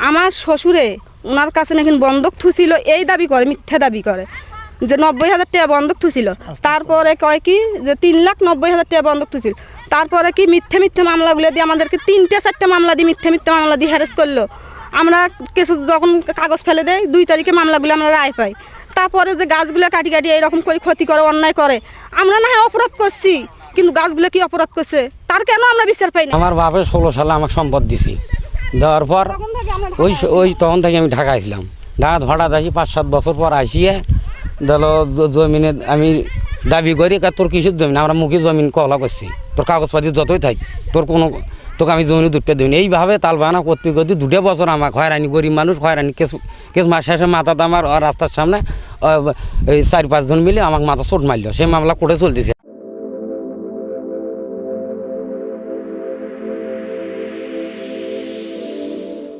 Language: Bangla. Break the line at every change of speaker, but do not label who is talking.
আমার শ্বশুরে ওনার কাছে নাকি বন্ধক থুছিল, এই দাবি করে, মিথ্যা দাবি করে যে 90,000 টাকা বন্ধক থুছিল। তারপরে কয় কি যে 3,90,000 টাকা বন্ধক থুছিল। তারপরে কি মিথ্যে মিথ্যে মামলাগুলো দিয়ে আমাদেরকে 3-4টা মামলা দিয়ে মিথ্যে মিথ্যে মামলা দিয়ে হ্যারেস করলো। আমরা কেস যখন কাগজ ফেলে দেয় 2 তারিখে মামলাগুলো আমরা রায় পাই। তারপরে যে গাছগুলো কাটি কাটি এইরকম করে ক্ষতি করে, অন্যায় করে, আমরা না হয় অপরাধ করছি, কিন্তু গাছগুলো কি অপরাধ করছে তার কেন আমরা বিচার পাই না?
আমার বাপে 16 সালে আমাকে সম্পদ দিছি, দেওয়ার পর তখন থেকে আমি ঢাকা আসলাম। ঢাকা হঠাৎ আসি 5-7 বছর পর আসিয়ে ধরো জমিনে আমি দাবি করি, তোর কিসের জমিন, আমরা মুখে জমিন কলা করছি, তোর কাগজপাতি যতই থাক, তোকে আমি জমিনে দুধটা দিই। এইভাবে তালবাহানা করতে করতে 2 বছর আমাকে হয়রানি, গরিব মানুষ হয়রানি, কেস মাস শেষে মাথাতে আমার রাস্তার সামনে এই 4-5 জন মিলে আমাকে মাথা চোট মারল। সেই মামলা কোর্টে চলতেছে।